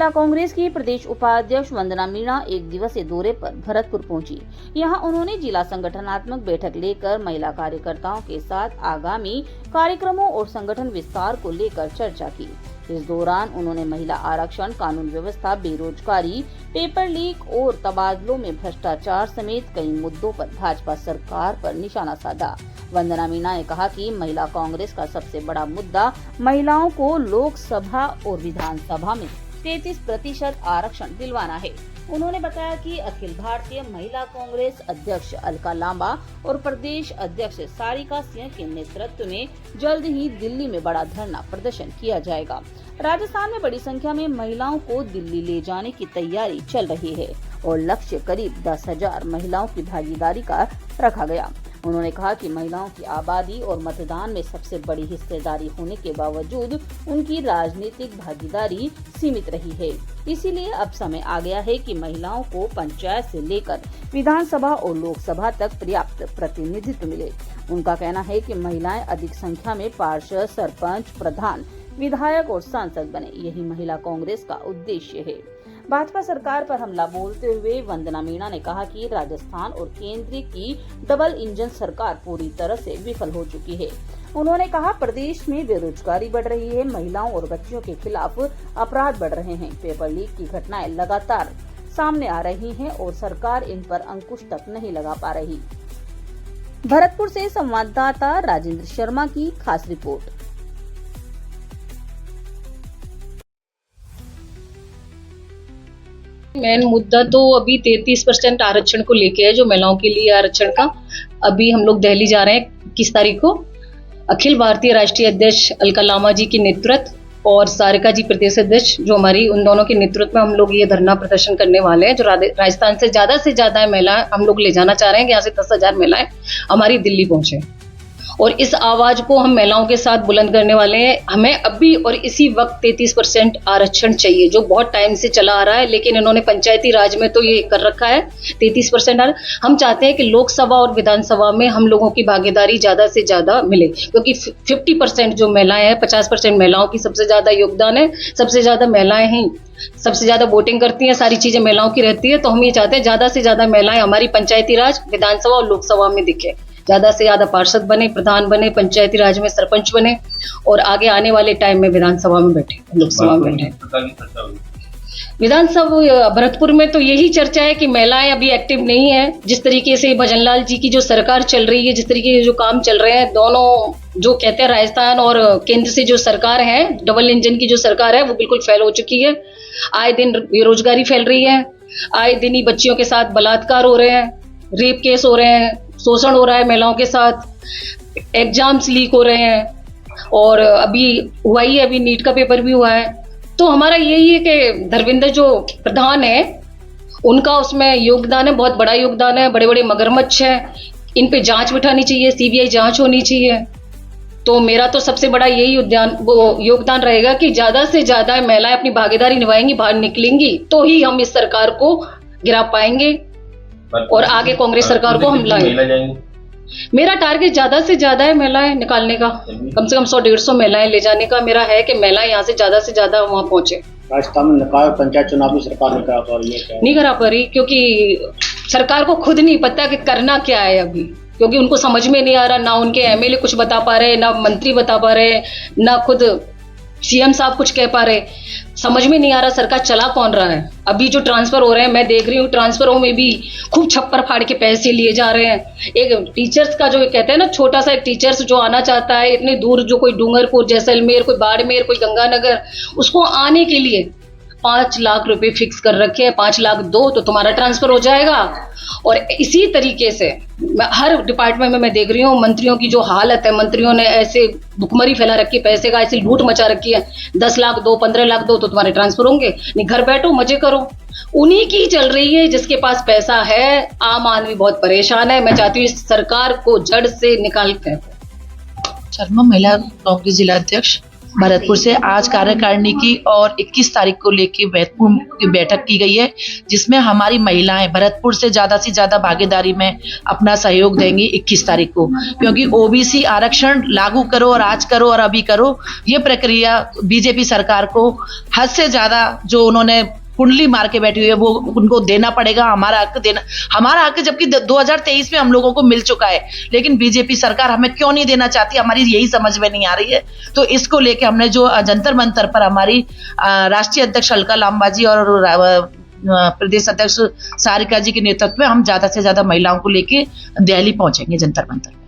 महिला कांग्रेस की प्रदेश उपाध्यक्ष वंदना मीणा एक दिवसीय दौरे पर भरतपुर पहुंची। यहां उन्होंने जिला संगठनात्मक बैठक लेकर महिला कार्यकर्ताओं के साथ आगामी कार्यक्रमों और संगठन विस्तार को लेकर चर्चा की। इस दौरान उन्होंने महिला आरक्षण, कानून व्यवस्था, बेरोजगारी, पेपर लीक और तबादलों में भ्रष्टाचार समेत कई मुद्दों पर भाजपा सरकार पर निशाना साधा। वंदना मीणा ने कहा कि महिला कांग्रेस का सबसे बड़ा मुद्दा महिलाओं को लोकसभा और विधानसभा में 33% आरक्षण दिलवाना है। उन्होंने बताया कि अखिल भारतीय महिला कांग्रेस अध्यक्ष अलका लांबा और प्रदेश अध्यक्ष सारिका सिंह के नेतृत्व में जल्द ही दिल्ली में बड़ा धरना प्रदर्शन किया जाएगा। राजस्थान में बड़ी संख्या में महिलाओं को दिल्ली ले जाने की तैयारी चल रही है और लक्ष्य करीब 10,000 महिलाओं की भागीदारी का रखा गया। उन्होंने कहा कि महिलाओं की आबादी और मतदान में सबसे बड़ी हिस्सेदारी होने के बावजूद उनकी राजनीतिक भागीदारी सीमित रही है। इसीलिए अब समय आ गया है कि महिलाओं को पंचायत से लेकर विधानसभा और लोकसभा तक पर्याप्त प्रतिनिधित्व मिले। उनका कहना है कि महिलाएं अधिक संख्या में पार्षद, सरपंच, प्रधान, विधायक और सांसद बने, यही महिला कांग्रेस का उद्देश्य है। भाजपा सरकार पर हमला बोलते हुए वंदना मीणा ने कहा कि राजस्थान और केंद्र की डबल इंजन सरकार पूरी तरह से विफल हो चुकी है। उन्होंने कहा प्रदेश में बेरोजगारी बढ़ रही है, महिलाओं और बच्चियों के खिलाफ अपराध बढ़ रहे हैं, पेपर लीक की घटनाएं लगातार सामने आ रही हैं और सरकार इन पर अंकुश तक नहीं लगा पा रही। भरतपुर से संवाददाता राजेंद्र शर्मा की खास रिपोर्ट। मेन मुद्दा तो अभी 33% आरक्षण को लेके है, जो महिलाओं के लिए आरक्षण का। अभी हम लोग दिल्ली जा रहे हैं 21 तारीख को। अखिल भारतीय राष्ट्रीय अध्यक्ष अलका लांबा जी के नेतृत्व और सारिका जी प्रदेश अध्यक्ष जो हमारी, उन दोनों के नेतृत्व में हम लोग ये धरना प्रदर्शन करने वाले हैं। जो राजस्थान से ज्यादा महिलाएं हम लोग ले जाना चाह रहे हैं कि यहाँ से 10,000 महिलाएं हमारी दिल्ली पहुंचे और इस आवाज को हम महिलाओं के साथ बुलंद करने वाले हैं। हमें अभी और इसी वक्त 33% आरक्षण चाहिए, जो बहुत टाइम से चला आ रहा है, लेकिन इन्होंने पंचायती राज में तो ये कर रखा है 33%। हम चाहते हैं कि लोकसभा और विधानसभा में हम लोगों की भागीदारी ज्यादा से ज्यादा मिले, क्योंकि 50% जो महिलाएं हैं, 50% महिलाओं की सबसे ज्यादा योगदान है, सबसे ज्यादा महिलाएं ही सबसे ज्यादा वोटिंग करती हैं, सारी चीजें महिलाओं की रहती है। तो हम ये चाहते हैं ज्यादा से ज्यादा महिलाएं हमारी पंचायती राज, विधानसभा और लोकसभा में दिखे, ज्यादा से ज्यादा पार्षद बने, प्रधान बने, पंचायती राज में सरपंच बने और आगे आने वाले टाइम में विधानसभा में बैठे, लोकसभा में बैठे। विधानसभा भरतपुर में तो यही चर्चा है कि महिलाएं अभी एक्टिव नहीं है। जिस तरीके से भजनलाल जी की जो सरकार चल रही है, जिस तरीके के जो काम चल रहे हैं, दोनों जो कहते हैं राजस्थान और केंद्र से जो सरकार है, डबल इंजन की जो सरकार है, वो बिल्कुल फेल हो चुकी है। आए दिन बेरोजगारी फैल रही है, आए दिन ही बच्चियों के साथ बलात्कार हो रहे हैं, रेप केस हो रहे हैं, शोषण हो रहा है महिलाओं के साथ, एग्जाम्स लीक हो रहे हैं और अभी हुआ ही है, अभी नीट का पेपर भी हुआ है। तो हमारा यही है कि धर्मेंद्र जो प्रधान है उनका उसमें योगदान है, बहुत बड़ा योगदान है। बड़े बड़े मगरमच्छ हैं, इन पे जांच बिठानी चाहिए, सीबीआई जांच होनी चाहिए। तो मेरा तो सबसे बड़ा यही योगदान रहेगा कि ज्यादा से ज्यादा महिलाएं अपनी भागीदारी निभाएंगी, बाहर निकलेंगी, तो ही हम इस सरकार को गिरा पाएंगे और आगे कांग्रेस सरकार को हम लाएंगे। मेरा टारगेट ज्यादा से ज्यादा है महिलाएं निकालने का, कम से कम 100-150 महिलाएं ले जाने का मेरा है कि महिलाएं यहाँ से ज्यादा वहां पहुंचे। राजस्थान में निकाय पंचायत चुनाव भी सरकार नहीं करा पा रही, क्योंकि सरकार को खुद नहीं पता कि करना क्या है अभी, क्योंकि उनको समझ में नहीं आ रहा। ना उनके एमएलए कुछ बता पा रहे, ना मंत्री बता पा रहे, ना खुद सीएम साहब कुछ कह पा रहे। समझ में नहीं आ रहा सरकार चला कौन रहा है। अभी जो ट्रांसफर हो रहे हैं, मैं देख रही हूँ ट्रांसफरों में भी खूब छप्पर फाड़ के पैसे लिए जा रहे हैं। एक टीचर्स का जो कहते हैं ना, छोटा सा एक टीचर्स जो आना चाहता है इतनी दूर, जो कोई डूंगरपुर, जैसलमेर, कोई बाड़मेर, कोई गंगानगर, उसको आने के लिए 5 लाख रुपए फिक्स कर रखे हैं। 5 लाख दो तो तुम्हारा ट्रांसफर हो जाएगा। और इसी तरीके से हर डिपार्टमेंट में मैं देख रही हूँ मंत्रियों की जो हालत है, मंत्रियों ने ऐसे भुखमरी फैला रखी है, पैसे का ऐसी लूट मचा रखी है। 10 लाख दो, 15 लाख दो तो तुम्हारे ट्रांसफर होंगे, नहीं घर बैठो मजे करो। उन्हीं की चल रही है जिसके पास पैसा है। आम आदमी बहुत परेशान है। मैं चाहती हूँ इस सरकार को जड़ से निकाल कर। शर्मा, महिला कांग्रेस जिला अध्यक्ष। भरतपुर से आज कार्यकारिणी की और 21 तारीख को लेके महत्वपूर्ण बैठक की गई है, जिसमें हमारी महिलाएं भरतपुर से ज्यादा भागीदारी में अपना सहयोग देंगी 21 तारीख को, क्योंकि ओबीसी आरक्षण लागू करो और आज करो और अभी करो, ये प्रक्रिया बीजेपी सरकार को हद से ज्यादा जो उन्होंने कुंडली मार के बैठी हुई है वो उनको देना पड़ेगा। हमारा हक जबकि 2023 में हम लोगों को मिल चुका है, लेकिन बीजेपी सरकार हमें क्यों नहीं देना चाहती, हमारी यही समझ में नहीं आ रही है। तो इसको लेके हमने जो जंतर मंतर पर हमारी राष्ट्रीय अध्यक्ष अलका लांबा जी और प्रदेश अध्यक्ष सारिका जी के नेतृत्व में हम ज्यादा से ज्यादा महिलाओं को लेके दिल्ली पहुंचेंगे जंतर मंतर।